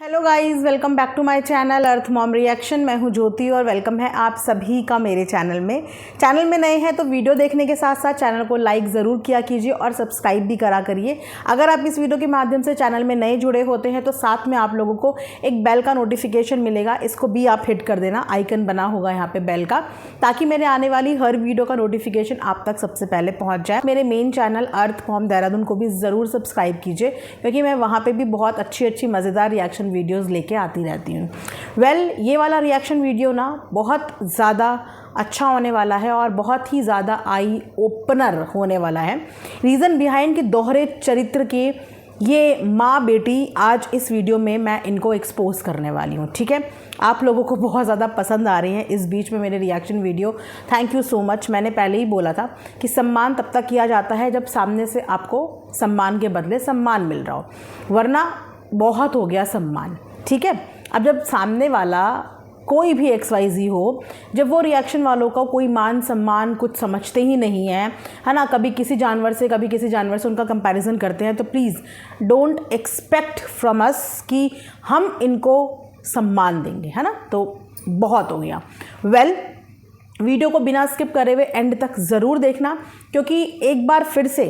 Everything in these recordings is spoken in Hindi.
Hello guys, welcome back to my channel Arth mom reaction. मैं हूं ज्योति और वेलकम है आप सभी का मेरे चैनल में नए हैं तो वीडियो देखने के साथ साथ चैनल को लाइक ज़रूर किया कीजिए और सब्सक्राइब भी करा करिए। अगर आप इस वीडियो के माध्यम से चैनल में नए जुड़े होते हैं तो साथ में आप लोगों को एक बेल का नोटिफिकेशन मिलेगा, इसको भी आप हिट कर देना, आइकन बना होगा यहाँ पर बेल का, ताकि मेरे आने वाली हर वीडियो का नोटिफिकेशन आप तक सबसे पहले पहुँच जाए। मेरे main channel Arth mom Dehradun को भी ज़रूर सब्सक्राइब कीजिए, क्योंकि मैं वहाँ पर भी बहुत अच्छी मज़ेदार रिएक्शन वीडियोस लेके आती रहती हूँ। ये वाला रिएक्शन वीडियो ना बहुत ज़्यादा अच्छा होने वाला है और बहुत ही ज़्यादा आई ओपनर होने वाला है। रीज़न बिहाइंड कि दोहरे चरित्र के ये माँ बेटी आज इस वीडियो में मैं इनको एक्सपोज करने वाली हूँ। ठीक है, आप लोगों को बहुत ज़्यादा पसंद आ रही हैं इस बीच में मेरे reaction video. Thank you so much. मैंने पहले ही बोला था कि सम्मान तब तक किया जाता है जब सामने से आपको सम्मान के बदले सम्मान मिल रहा हो, वरना बहुत हो गया सम्मान। ठीक है, अब जब सामने वाला कोई भी XYZ हो, जब वो रिएक्शन वालों का कोई मान सम्मान कुछ समझते ही नहीं है ना, कभी किसी जानवर से कभी किसी जानवर से उनका कंपैरिजन करते हैं, तो please don't expect from us कि हम इनको सम्मान देंगे, है ना। तो बहुत हो गया। वीडियो को बिना स्किप करे हुए एंड तक ज़रूर देखना, क्योंकि एक बार फिर से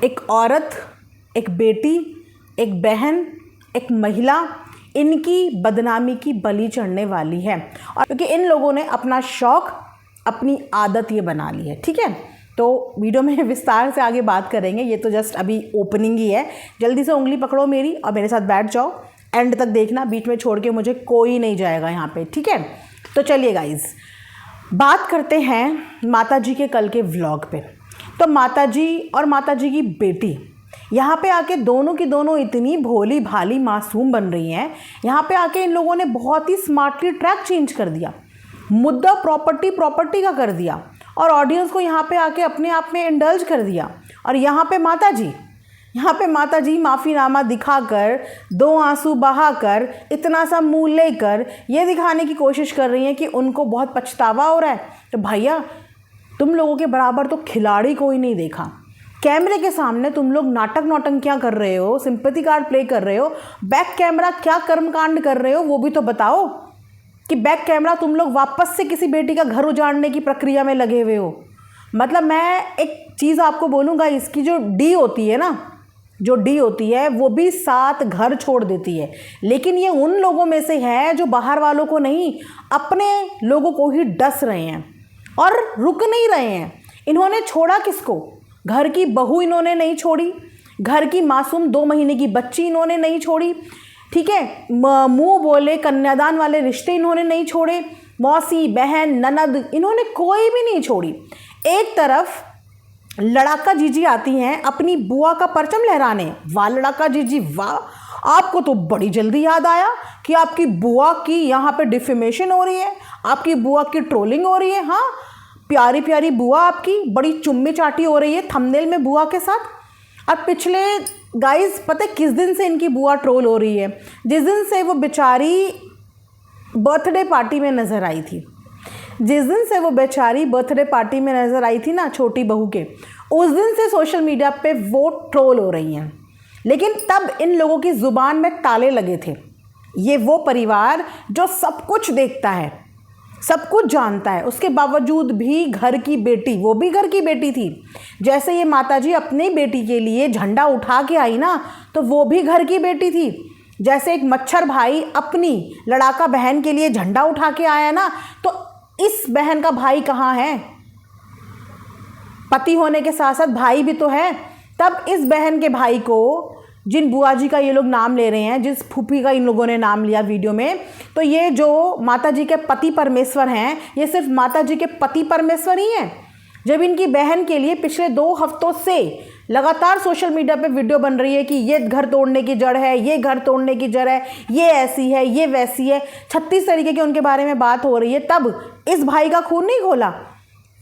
एक औरत, एक बेटी, एक बहन, एक महिला इनकी बदनामी की बलि चढ़ने वाली है, और क्योंकि इन लोगों ने अपना शौक, अपनी आदत ये बना ली है। ठीक है, तो वीडियो में विस्तार से आगे बात करेंगे, ये तो जस्ट अभी ओपनिंग ही है। जल्दी से उंगली पकड़ो मेरी और मेरे साथ बैठ जाओ, एंड तक देखना, बीच में छोड़ के मुझे कोई नहीं जाएगा यहाँ पे। ठीक है, तो चलिए गाइज बात करते हैं माता जी के कल के व्लॉग पे। तो माता जी और माता जी की बेटी यहाँ पे आके दोनों की दोनों इतनी भोली भाली मासूम बन रही हैं। यहाँ पे आके इन लोगों ने बहुत ही स्मार्टली ट्रैक चेंज कर दिया, मुद्दा प्रॉपर्टी का कर दिया, और ऑडियंस को यहाँ पे आके अपने आप में इंडल्ज कर दिया। और यहाँ पे माता जी माफ़ीनामा दिखाकर, दो आंसू बहाकर, इतना सा मुँह लेकर ये दिखाने की कोशिश कर रही हैं कि उनको बहुत पछतावा हो रहा है। तो भैया, तुम लोगों के बराबर तो खिलाड़ी कोई नहीं देखा। कैमरे के सामने तुम लोग नाटक नौटंकियाँ कर रहे हो, सिंपैथी कार्ड प्ले कर रहे हो, बैक कैमरा क्या कर्मकांड कर रहे हो वो भी तो बताओ। कि बैक कैमरा तुम लोग वापस से किसी बेटी का घर उजाड़ने की प्रक्रिया में लगे हुए हो। मतलब मैं एक चीज़ आपको बोलूँगा, इसकी जो डी होती है वो भी 7 घर छोड़ देती है, लेकिन ये उन लोगों में से है जो बाहर वालों को नहीं, अपने लोगों को ही डस रहे हैं और रुक नहीं रहे हैं। इन्होंने छोड़ा किसको? घर की बहू इन्होंने नहीं छोड़ी, घर की मासूम 2 महीने की बच्ची इन्होंने नहीं छोड़ी। ठीक है, मुंह बोले कन्यादान वाले रिश्ते इन्होंने नहीं छोड़े, मौसी, बहन, ननद, इन्होंने कोई भी नहीं छोड़ी। एक तरफ लड़ाका जीजी आती हैं अपनी बुआ का परचम लहराने। वाह लड़ाका जीजी वाह, आपको तो बड़ी जल्दी याद आया कि आपकी बुआ की यहाँ पे डिफेमेशन हो रही है, आपकी बुआ की ट्रोलिंग हो रही है। हाँ, प्यारी प्यारी बुआ आपकी बड़ी चुम्मी चाटी हो रही है थंबनेल में बुआ के साथ। और पिछले गाइस पता है किस दिन से इनकी बुआ ट्रोल हो रही है? जिस दिन से वो बेचारी बर्थडे पार्टी में नज़र आई थी ना छोटी बहू के, उस दिन से सोशल मीडिया पे वो ट्रोल हो रही हैं। लेकिन तब इन लोगों की ज़ुबान में ताले लगे थे। ये वो परिवार जो सब कुछ देखता है, सब कुछ जानता है, उसके बावजूद भी घर की बेटी, वो भी घर की बेटी थी। जैसे ये माताजी अपनी बेटी के लिए झंडा उठा के आई ना, तो वो भी घर की बेटी थी। जैसे एक मच्छर भाई अपनी लड़ाका बहन के लिए झंडा उठा के आया ना, तो इस बहन का भाई कहाँ है? पति होने के साथ साथ भाई भी तो है। तब इस बहन के भाई को, जिन बुआ जी का ये लोग नाम ले रहे हैं, जिस फूफी का इन लोगों ने नाम लिया वीडियो में, तो ये जो माता जी के पति परमेश्वर हैं, ये सिर्फ माता जी के पति परमेश्वर ही हैं। जब इनकी बहन के लिए पिछले 2 हफ्तों से लगातार सोशल मीडिया पे वीडियो बन रही है कि ये घर तोड़ने की जड़ है, ये घर तोड़ने की जड़ है, ये ऐसी है, ये वैसी है, 36 तरीके के उनके बारे में बात हो रही है, तब इस भाई का खून नहीं खोला।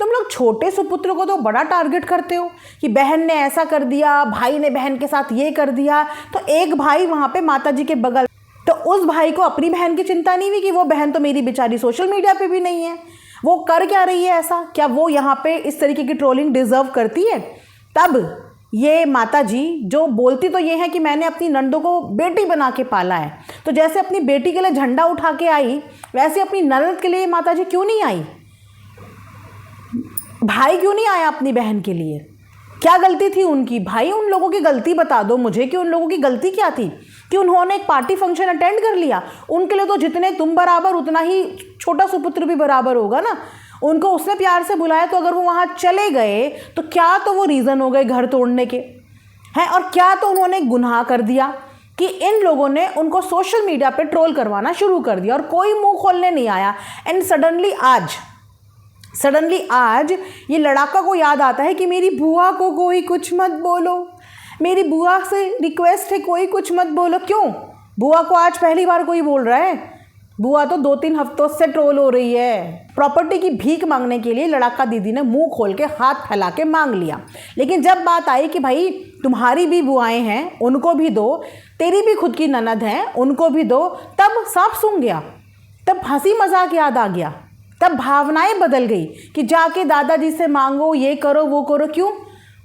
तुम लोग छोटे सुपुत्र को तो बड़ा टारगेट करते हो कि बहन ने ऐसा कर दिया, भाई ने बहन के साथ ये कर दिया। तो एक भाई वहाँ पे माता जी के बगल, तो उस भाई को अपनी बहन की चिंता नहीं हुई कि वो बहन तो मेरी बेचारी सोशल मीडिया पे भी नहीं है, वो कर क्या रही है ऐसा? क्या वो यहाँ पे इस तरीके की ट्रोलिंग डिजर्व करती है? तब ये माता जी जो बोलती तो ये है कि मैंने अपनी नंदों को बेटी बना के पाला है, तो जैसे अपनी बेटी के लिए झंडा उठा के आई वैसे अपनी ननद के लिए माता जी क्यों नहीं आई? भाई क्यों नहीं आया अपनी बहन के लिए? क्या गलती थी उनकी? भाई उन लोगों की गलती बता दो मुझे कि उन लोगों की गलती क्या थी कि उन्होंने एक पार्टी फंक्शन अटेंड कर लिया। उनके लिए तो जितने तुम बराबर उतना ही छोटा सुपुत्र भी बराबर होगा ना। उनको उसने प्यार से बुलाया, तो अगर वो वहाँ चले गए तो क्या तो वो रीज़न हो गए घर तोड़ने के हैं, और क्या तो उन्होंने गुनाह कर दिया कि इन लोगों ने उनको सोशल मीडिया पे ट्रोल करवाना शुरू कर दिया और कोई मुंह खोलने नहीं आया। एंड सडनली आज ये लड़ाका को याद आता है कि मेरी बुआ को कोई कुछ मत बोलो, मेरी बुआ से रिक्वेस्ट है कोई कुछ मत बोलो। क्यों? बुआ को आज पहली बार कोई बोल रहा है? बुआ तो 2-3 हफ्तों से ट्रोल हो रही है। प्रॉपर्टी की भीख मांगने के लिए लड़ाका दीदी ने मुंह खोल के हाथ फैला के मांग लिया, लेकिन जब बात आई कि भाई तुम्हारी भी बुआएं हैं उनको भी दो, तेरी भी खुद की ननद हैं उनको भी दो, तब साफ सूंघ गया, तब हंसी मजाक याद आ गया, तब भावनाएं बदल गई कि जाके दादाजी से मांगो, ये करो वो करो। क्यों?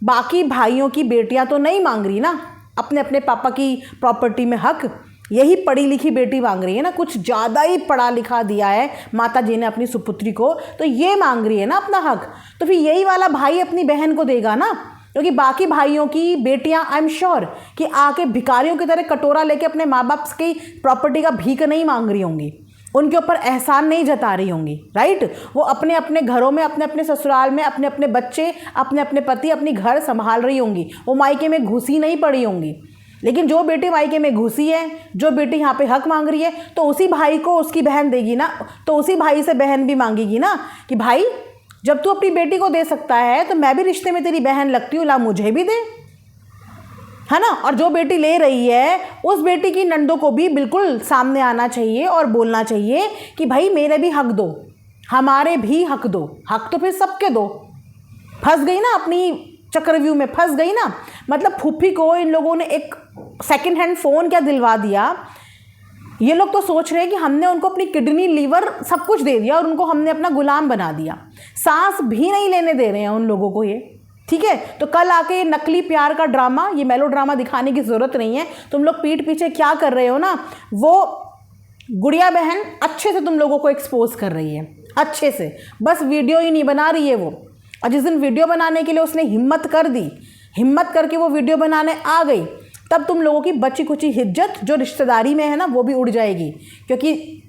बाकी भाइयों की बेटियां तो नहीं मांग रही ना अपने अपने पापा की प्रॉपर्टी में हक। यही पढ़ी लिखी बेटी मांग रही है ना, कुछ ज़्यादा ही पढ़ा लिखा दिया है माता जी ने अपनी सुपुत्री को, तो ये मांग रही है ना अपना हक। तो फिर यही वाला भाई अपनी बहन को देगा ना, क्योंकि बाकी भाइयों की बेटियां आई एम श्योर कि आके भिखारियों की तरह कटोरा लेके अपने माँ बाप की प्रॉपर्टी का भीख नहीं मांग रही होंगी, उनके ऊपर एहसान नहीं जता रही होंगी, राइट। वो अपने अपने घरों में, अपने अपने ससुराल में अपने अपने बच्चे, अपने अपने पति, अपनी घर संभाल रही होंगी, वो मायके में घुसी नहीं पड़ी होंगी। लेकिन जो बेटी मायके में घुसी है, जो बेटी यहाँ पे हक मांग रही है, तो उसी भाई को उसकी बहन देगी ना, तो उसी भाई से बहन भी मांगेगी ना कि भाई जब तू अपनी बेटी को दे सकता है तो मैं भी रिश्ते में तेरी बहन लगती हूँ, ला मुझे भी दे, है ना। और जो बेटी ले रही है उस बेटी की नंदों को भी बिल्कुल सामने आना चाहिए और बोलना चाहिए कि भाई मेरे भी हक दो, हमारे भी हक दो। हक तो फिर सबके दो। फंस गई ना अपनी चक्रव्यूह में, फंस गई ना। मतलब फूफी को इन लोगों ने एक सेकंड हैंड फ़ोन क्या दिलवा दिया। ये लोग तो सोच रहे हैं कि हमने उनको अपनी किडनी, लीवर सब कुछ दे दिया और उनको हमने अपना गुलाम बना दिया। सांस भी नहीं लेने दे रहे हैं उन लोगों को ये, ठीक है। तो कल आके ये नकली प्यार का ड्रामा, ये मेलो ड्रामा दिखाने की ज़रूरत नहीं है। तुम लोग पीठ पीछे क्या कर रहे हो ना, वो गुड़िया बहन अच्छे से तुम लोगों को एक्सपोज कर रही है, अच्छे से। बस वीडियो ही नहीं बना रही है वो, और जिस दिन वीडियो बनाने के लिए उसने हिम्मत कर दी, हिम्मत करके वो वीडियो बनाने आ गई, तब तुम लोगों की बची कुची इज्जत जो रिश्तेदारी में है ना वो भी उड़ जाएगी। क्योंकि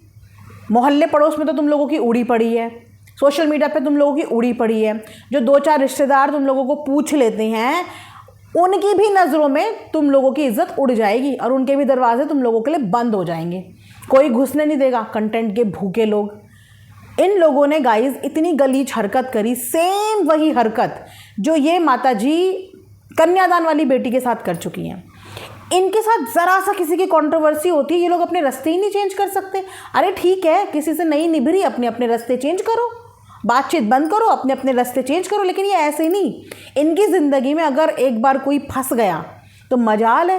मोहल्ले पड़ोस में तो तुम लोगों की उड़ी पड़ी है, सोशल मीडिया पे तुम लोगों की उड़ी पड़ी है। जो 2-4 रिश्तेदार तुम लोगों को पूछ लेते हैं उनकी भी नज़रों में तुम लोगों की इज्जत उड़ जाएगी और उनके भी दरवाजे तुम लोगों के लिए बंद हो जाएंगे। कोई घुसने नहीं देगा, कंटेंट के भूखे लोग। इन लोगों ने गाइस इतनी गलीज हरकत करी, सेम वही हरकत जो ये माताजी कन्यादान वाली बेटी के साथ कर चुकी हैं। इनके साथ ज़रा सा किसी की कंट्रोवर्सी होती है, ये लोग अपने रास्ते ही नहीं चेंज कर सकते। अरे ठीक है, किसी से नहीं निभ रही, अपने अपने रास्ते चेंज करो, बातचीत बंद करो, अपने अपने रास्ते चेंज करो। लेकिन ये ऐसे नहीं। इनकी ज़िंदगी में अगर एक बार कोई फंस गया तो मजाल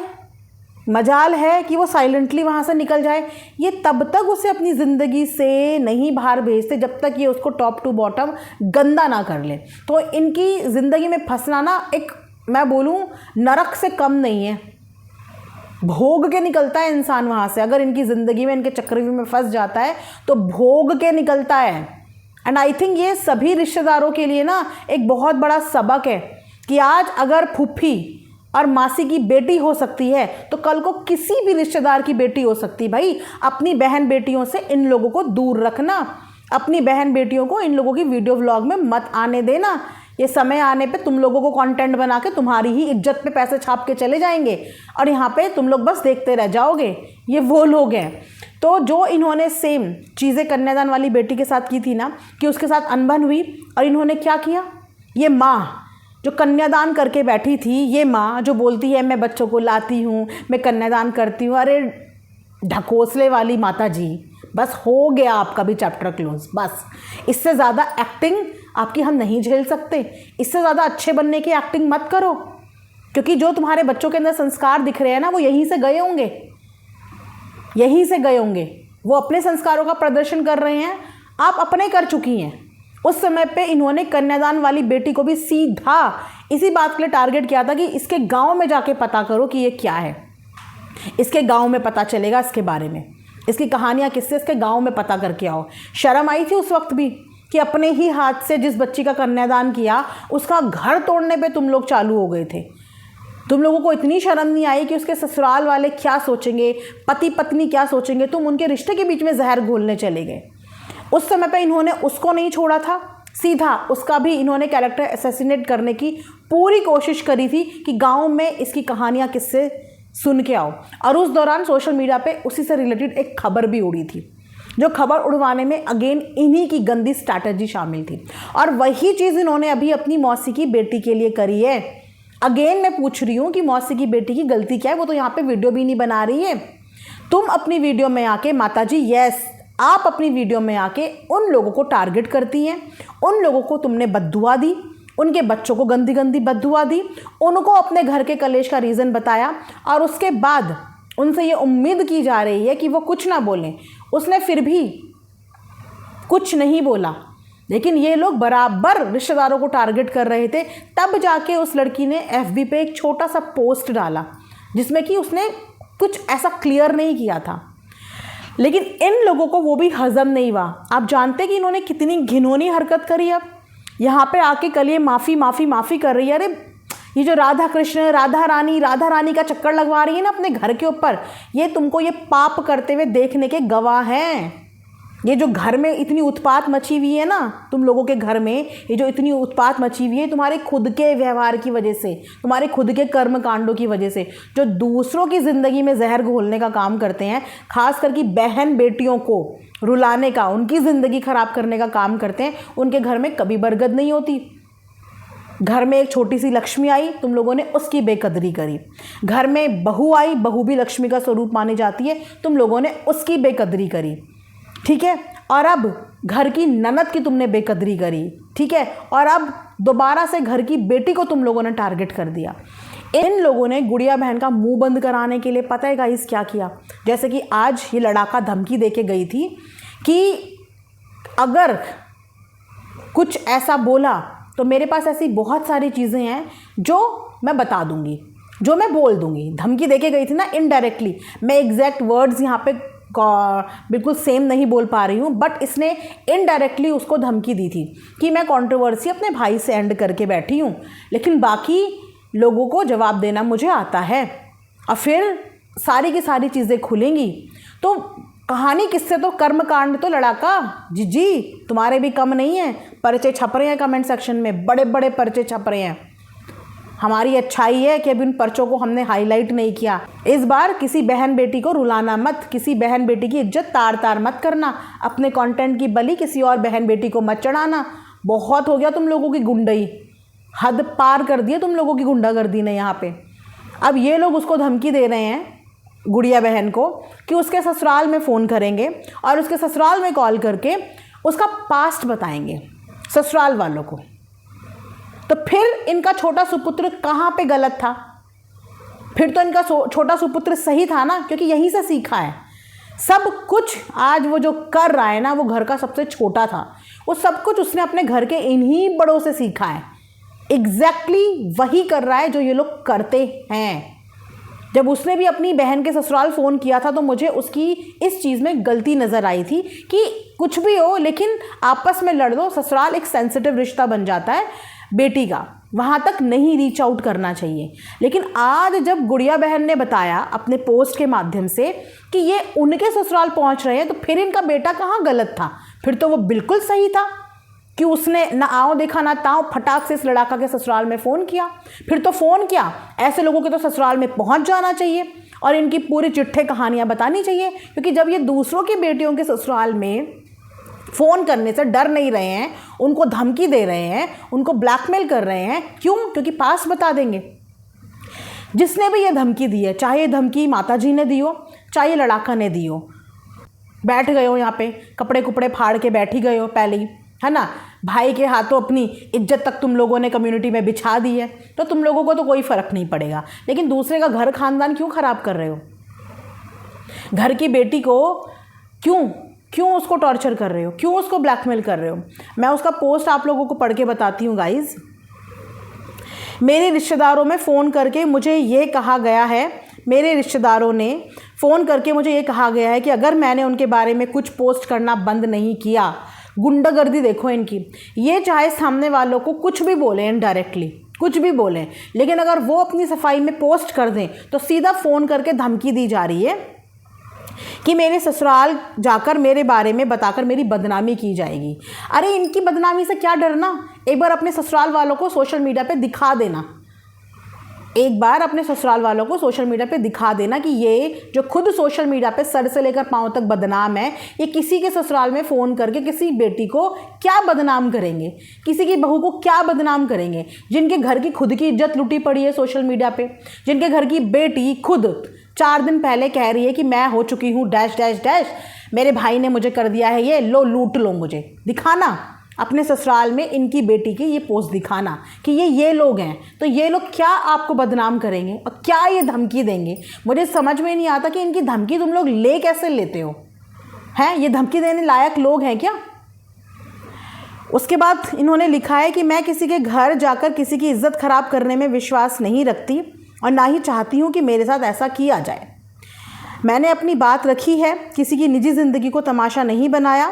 है कि वो साइलेंटली वहाँ से निकल जाए। ये तब तक उसे अपनी ज़िंदगी से नहीं बाहर भेजते जब तक ये उसको टॉप टू बॉटम गंदा ना कर ले। तो इनकी ज़िंदगी में फंसना ना एक, मैं बोलूँ, नरक से कम नहीं है। भोग के निकलता है इंसान वहाँ से। अगर इनकी ज़िंदगी में, इनके चक्रव्यूह में फंस जाता है तो भोग के निकलता है। एंड आई थिंक ये सभी रिश्तेदारों के लिए ना एक बहुत बड़ा सबक है कि आज अगर फूफी और मासी की बेटी हो सकती है तो कल को किसी भी रिश्तेदार की बेटी हो सकती है। भाई अपनी बहन बेटियों से इन लोगों को दूर रखना, अपनी बहन बेटियों को इन लोगों की वीडियो व्लॉग में मत आने देना। ये समय आने पे तुम लोगों को कंटेंट बना के तुम्हारी ही इज्जत पे पैसे छाप के चले जाएंगे और यहाँ पे तुम लोग बस देखते रह जाओगे। ये वो लोग हैं। तो जो इन्होंने सेम चीज़ें कन्यादान वाली बेटी के साथ की थी ना, कि उसके साथ अनबन हुई, और इन्होंने क्या किया, ये माँ जो कन्यादान करके बैठी थी, ये माँ जो बोलती है मैं बच्चों को लाती हूँ, मैं कन्यादान करती हूँ। अरे ढकोसले वाली माता जी, बस हो गया आपका भी चैप्टर क्लोज। बस इससे ज़्यादा एक्टिंग आपकी हम नहीं झेल सकते। इससे ज़्यादा अच्छे बनने की एक्टिंग मत करो, क्योंकि जो तुम्हारे बच्चों के अंदर संस्कार दिख रहे हैं ना, वो यहीं से गए होंगे, यहीं से गए होंगे। वो अपने संस्कारों का प्रदर्शन कर रहे हैं, आप अपने कर चुकी हैं। उस समय पे इन्होंने कन्यादान वाली बेटी को भी सीधा इसी बात के लिए टारगेट किया था कि इसके गांव में जाके पता करो कि ये क्या है, इसके गांव में पता चलेगा इसके बारे में, इसकी कहानियाँ किससे, इसके गांव में पता करके आओ। शर्म आई थी उस वक्त भी कि अपने ही हाथ से जिस बच्ची का कन्यादान किया उसका घर तोड़ने पे तुम लोग चालू हो गए थे। तुम लोगों को इतनी शर्म नहीं आई कि उसके ससुराल वाले क्या सोचेंगे, पति पत्नी क्या सोचेंगे, तुम उनके रिश्ते के बीच में जहर घोलने चले गए। उस समय पे इन्होंने उसको नहीं छोड़ा था, सीधा उसका भी इन्होंने कैरेक्टर असैसिनेट करने की पूरी कोशिश करी थी कि गाँव में इसकी कहानियाँ किससे सुन के आओ। और उस दौरान सोशल मीडिया पे उसी से रिलेटेड एक खबर भी उड़ी थी, जो खबर उड़वाने में अगेन इन्हीं की गंदी स्ट्रैटेजी शामिल थी। और वही चीज़ इन्होंने अभी अपनी मौसी की बेटी के लिए करी है। अगेन मैं पूछ रही हूँ कि मौसी की बेटी की गलती क्या है? वो तो यहाँ पे वीडियो भी नहीं बना रही है। तुम अपनी वीडियो में आके माताजी, यस आप अपनी वीडियो में आके उन लोगों को टारगेट करती हैं, उन लोगों को तुमने बद्दुआ दी, उनके बच्चों को गंदी गंदी बद्दुआ दी, उनको अपने घर के कलेश का रीज़न बताया और उसके बाद उनसे ये उम्मीद की जा रही है कि वो कुछ ना बोलें। उसने फिर भी कुछ नहीं बोला, लेकिन ये लोग बराबर रिश्तेदारों को टारगेट कर रहे थे। तब जाके उस लड़की ने FB पे एक छोटा सा पोस्ट डाला जिसमें कि उसने कुछ ऐसा क्लियर नहीं किया था, लेकिन इन लोगों को वो भी हजम नहीं हुआ। आप जानते कि इन्होंने कितनी घिनौनी हरकत करी। अब यहाँ पे आके कल ये माफ़ी कर रही है। अरे ये जो राधा कृष्ण राधा रानी का चक्कर लगवा रही है ना अपने घर के ऊपर, ये तुमको ये पाप करते हुए देखने के गवाह हैं। ये जो घर में इतनी उत्पात मची हुई है ना, तुम लोगों के घर में ये जो इतनी उत्पात मची हुई है तुम्हारे खुद के व्यवहार की वजह से, तुम्हारे खुद के कर्म कांडों की वजह से, जो दूसरों की ज़िंदगी में जहर घोलने का काम करते हैं, खास करके बहन बेटियों को रुलाने का, उनकी ज़िंदगी ख़राब करने का काम करते हैं, उनके घर में कभी बरकत नहीं होती। घर में एक छोटी सी लक्ष्मी आई, तुम लोगों ने उसकी बेकदरी करी। घर में बहू आई, बहू भी लक्ष्मी का स्वरूप मानी जाती है, तुम लोगों ने उसकी बेकदरी करी, ठीक है। और अब घर की ननद की तुमने बेकदरी करी, ठीक है। और अब दोबारा से घर की बेटी को तुम लोगों ने टारगेट कर दिया। इन लोगों ने गुड़िया बहन का मुंह बंद कराने के लिए पता है गाइस क्या किया? जैसे कि आज ये लड़ाका धमकी देके गई थी कि अगर कुछ ऐसा बोला तो मेरे पास ऐसी बहुत सारी चीज़ें हैं जो मैं बता दूंगी, जो मैं बोल दूंगी। धमकी देके गई थी ना इनडायरेक्टली। मैं एग्जैक्ट वर्ड्स यहाँ पे बिल्कुल सेम नहीं बोल पा रही हूँ, बट इसने इनडायरेक्टली उसको धमकी दी थी कि मैं कंट्रोवर्सी अपने भाई से एंड करके बैठी हूँ, लेकिन बाकी लोगों को जवाब देना मुझे आता है। और फिर सारी की सारी चीज़ें खुलेंगी। तो कहानी किससे? तो कर्मकांड तो लड़ाका जी तुम्हारे भी कम नहीं है। पर्चे छप रहे हैं कमेंट सेक्शन में, बड़े बड़े पर्चे छप रहे हैं। हमारी अच्छाई है कि अभी उन पर्चों को हमने हाईलाइट नहीं किया। इस बार किसी बहन बेटी को रुलाना मत, किसी बहन बेटी की इज्जत तार तार मत करना, अपने कंटेंट की बलि किसी और बहन बेटी को मत चढ़ाना। बहुत हो गया तुम लोगों की गुंडई, हद पार कर दी है तुम लोगों की गुंडागर्दी ने यहाँ पे। अब ये लोग उसको धमकी दे रहे हैं गुड़िया बहन को कि उसके ससुराल में फ़ोन करेंगे और उसके ससुराल में कॉल करके उसका पास्ट बताएंगे ससुराल वालों को। तो फिर इनका छोटा सुपुत्र कहाँ पे गलत था? फिर तो इनका छोटा सुपुत्र सही था ना, क्योंकि यहीं से सीखा है सब कुछ। आज वो जो कर रहा है ना, वो घर का सबसे छोटा था, वो सब कुछ उसने अपने घर के इन्हीं बड़ों से सीखा है। एग्जैक्टली वही कर रहा है जो ये लोग करते हैं। जब उसने भी अपनी बहन के ससुराल फ़ोन किया था तो मुझे उसकी इस चीज़ में गलती नज़र आई थी कि कुछ भी हो लेकिन आपस में लड़ दो। ससुराल एक सेंसिटिव रिश्ता बन जाता है बेटी का, वहाँ तक नहीं रीच आउट करना चाहिए। लेकिन आज जब गुड़िया बहन ने बताया अपने पोस्ट के माध्यम से कि ये उनके ससुराल पहुँच रहे हैं, तो फिर इनका बेटा कहाँ गलत था? फिर तो वो बिल्कुल सही था कि उसने ना आओ देखा ना ताओ, फटाक से इस लड़ाका के ससुराल में फ़ोन किया। फिर तो फ़ोन किया, ऐसे लोगों के तो ससुराल में पहुंच जाना चाहिए और इनकी पूरी चिट्ठे कहानियां बतानी चाहिए। क्योंकि जब ये दूसरों की बेटियों के ससुराल में फ़ोन करने से डर नहीं रहे हैं, उनको धमकी दे रहे हैं, उनको ब्लैकमेल कर रहे हैं, क्यों? क्योंकि पास बता देंगे। जिसने भी ये धमकी दी है, चाहे ये धमकी माताजी ने दी हो, चाहे ये लड़ाका ने दी हो, बैठ गए हो यहाँ पे, कपड़े कुपड़े फाड़ के बैठी गए हो पहले ही, है ना। भाई के हाथों अपनी इज्जत तक तुम लोगों ने कम्युनिटी में बिछा दी है, तो तुम लोगों को तो कोई फ़र्क नहीं पड़ेगा। लेकिन दूसरे का घर खानदान क्यों ख़राब कर रहे हो? घर की बेटी को क्यों उसको टॉर्चर कर रहे हो? क्यों उसको ब्लैकमेल कर रहे हो? मैं उसका पोस्ट आप लोगों को पढ़ के बताती हूँ गाइज़। मेरे रिश्तेदारों में फ़ोन करके मुझे ये कहा गया है, मेरे रिश्तेदारों ने फ़ोन करके मुझे ये कहा गया है कि अगर मैंने उनके बारे में कुछ पोस्ट करना बंद नहीं किया, गुंडागर्दी देखो इनकी, ये चाहे सामने वालों को कुछ भी बोलें, इनडायरेक्टली कुछ भी बोलें, लेकिन अगर वो अपनी सफाई में पोस्ट कर दें तो सीधा फ़ोन करके धमकी दी जा रही है कि मेरे ससुराल जाकर मेरे बारे में बताकर मेरी बदनामी की जाएगी। अरे इनकी बदनामी से क्या डरना, एक बार अपने ससुराल वालों को सोशल मीडिया पे दिखा देना, एक बार अपने ससुराल वालों को सोशल मीडिया पे दिखा देना कि ये जो खुद सोशल मीडिया पे सर से लेकर पांव तक बदनाम है, ये किसी के ससुराल में फ़ोन करके किसी बेटी को क्या बदनाम करेंगे, किसी की बहू को क्या बदनाम करेंगे, जिनके घर की खुद की इज्जत लुटी पड़ी है सोशल मीडिया पे, जिनके घर की बेटी खुद 4 दिन पहले कह रही है कि मैं हो चुकी हूँ डैश डैश डैश, मेरे भाई ने मुझे कर दिया है ये, लो लूट लो मुझे। दिखाना अपने ससुराल में इनकी बेटी की ये पोस्ट दिखाना कि ये लोग हैं, तो ये लोग क्या आपको बदनाम करेंगे और क्या ये धमकी देंगे। मुझे समझ में नहीं आता कि इनकी धमकी तुम लोग ले कैसे लेते हो, हैं ये धमकी देने लायक लोग हैं क्या। उसके बाद इन्होंने लिखा है कि मैं किसी के घर जाकर किसी की इज्जत खराब करने में विश्वास नहीं रखती और ना ही चाहती हूँ कि मेरे साथ ऐसा किया जाए। मैंने अपनी बात रखी है, किसी की निजी ज़िंदगी को तमाशा नहीं बनाया।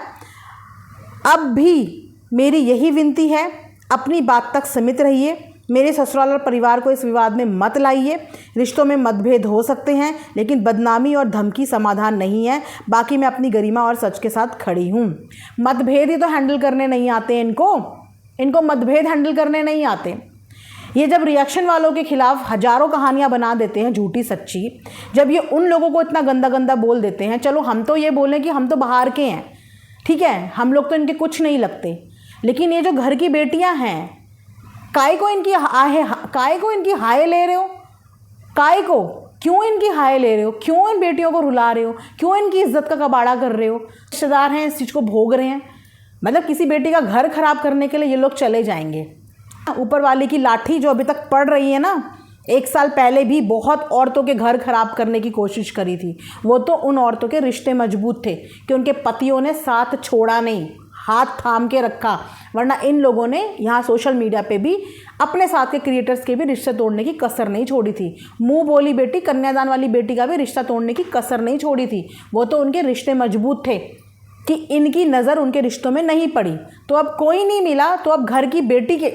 अब भी मेरी यही विनती है, अपनी बात तक सीमित रहिए, मेरे ससुराल और परिवार को इस विवाद में मत लाइए। रिश्तों में मतभेद हो सकते हैं लेकिन बदनामी और धमकी समाधान नहीं है। बाकी मैं अपनी गरिमा और सच के साथ खड़ी हूँ। मतभेद ही तो हैंडल करने नहीं आते इनको मतभेद हैंडल करने नहीं आते। ये जब रिएक्शन वालों के खिलाफ हजारों कहानियां बना देते हैं झूठी सच्ची, जब ये उन लोगों को इतना गंदा गंदा बोल देते हैं, चलो हम तो ये बोलें कि हम तो बाहर के हैं, ठीक है, हम लोग तो इनके कुछ नहीं लगते, लेकिन ये जो घर की बेटियां हैं, काय को इनकी हाय ले रहे हो, काय को क्यों इनकी हाय ले रहे हो, क्यों इन बेटियों को रुला रहे हो, क्यों इनकी इज्जत का कबाड़ा कर रहे हो। रिश्तेदार हैं, इस चीज़ को भोग रहे हैं, मतलब किसी बेटी का घर खराब करने के लिए ये लोग चले जाएंगे। ऊपर वाले की लाठी जो अभी तक पड़ रही है ना, 1 साल पहले भी बहुत औरतों के घर खराब करने की कोशिश करी थी। वो तो उन औरतों के रिश्ते मजबूत थे कि उनके पतियों ने साथ छोड़ा नहीं, हाथ थाम के रखा, वरना इन लोगों ने यहाँ सोशल मीडिया पे भी अपने साथ के क्रिएटर्स के भी रिश्ते तोड़ने की कसर नहीं छोड़ी थी। मुंह बोली बेटी, कन्यादान वाली बेटी का भी रिश्ता तोड़ने की कसर नहीं छोड़ी थी। वो तो उनके रिश्ते मजबूत थे कि इनकी नज़र उनके रिश्तों में नहीं पड़ी। तो अब कोई नहीं मिला तो अब घर की बेटी के,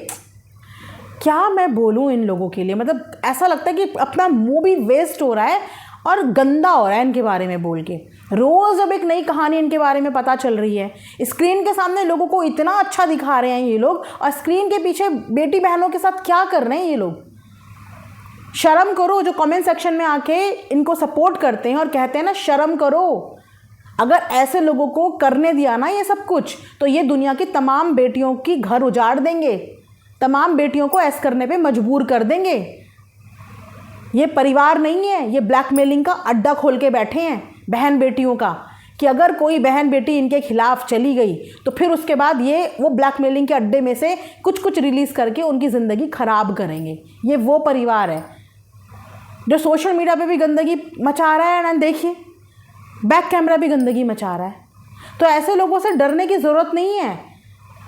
क्या मैं बोलूँ इन लोगों के लिए, मतलब ऐसा लगता है कि अपना मुंह भी वेस्ट हो रहा है और गंदा हो रहा है इनके बारे में बोल के। रोज़ अब एक नई कहानी इनके बारे में पता चल रही है। स्क्रीन के सामने लोगों को इतना अच्छा दिखा रहे हैं ये लोग, और स्क्रीन के पीछे बेटी बहनों के साथ क्या कर रहे हैं ये लोग। शर्म करो, जो कमेंट सेक्शन में आके इनको सपोर्ट करते हैं और कहते हैं ना शर्म करो। अगर ऐसे लोगों को करने दिया ना ये सब कुछ, तो ये दुनिया की तमाम बेटियों की घर उजाड़ देंगे, तमाम बेटियों को ऐसा करने पे मजबूर कर देंगे। ये परिवार नहीं है, ये ब्लैकमेलिंग का अड्डा खोल के बैठे हैं बहन बेटियों का, कि अगर कोई बहन बेटी इनके खिलाफ चली गई तो फिर उसके बाद ये वो ब्लैकमेलिंग के अड्डे में से कुछ रिलीज़ करके उनकी ज़िंदगी ख़राब करेंगे। ये वो परिवार है जो सोशल मीडिया पे भी गंदगी मचा रहा है ना, देखिए बैक कैमरा भी गंदगी मचा रहा है। तो ऐसे लोगों से डरने की ज़रूरत नहीं है।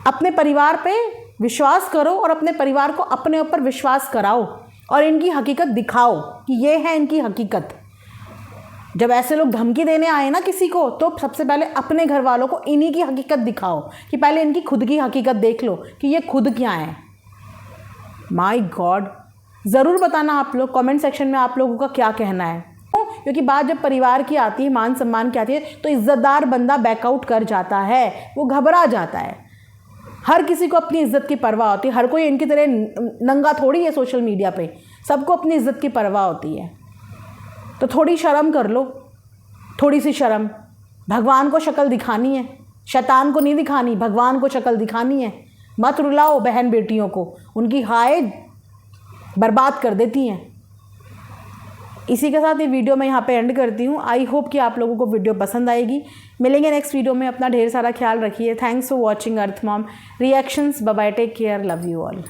अपने परिवार पे विश्वास करो और अपने परिवार को अपने ऊपर विश्वास कराओ और इनकी हकीकत दिखाओ कि ये है इनकी हकीकत। जब ऐसे लोग धमकी देने आए ना किसी को, तो सबसे पहले अपने घर वालों को इन्हीं की हकीकत दिखाओ कि पहले इनकी खुद की हकीकत देख लो कि ये खुद क्या है। माय गॉड, ज़रूर बताना आप लोग कमेंट सेक्शन में आप लोगों का क्या कहना है, क्योंकि बात जब परिवार की आती है, मान सम्मान की आती है, तो इज्जतदार बंदा बैकआउट कर जाता है, वो घबरा जाता है। हर किसी को अपनी इज्जत की परवाह होती है, हर कोई इनकी तरह नंगा थोड़ी है सोशल मीडिया पे, सबको अपनी इज्जत की परवाह होती है। तो थोड़ी शर्म कर लो, थोड़ी सी शर्म। भगवान को शक्ल दिखानी है, शैतान को नहीं दिखानी, भगवान को शक्ल दिखानी है। मत रुलाओ बहन बेटियों को, उनकी हाय बर्बाद कर देती हैं। इसी के साथ ये वीडियो मैं यहाँ पे एंड करती हूँ। आई होप कि आप लोगों को वीडियो पसंद आएगी। मिलेंगे नेक्स्ट वीडियो में, अपना ढेर सारा ख्याल रखिए। Thanks for watching Arth mom reactions. Bye bye, take care, love you all.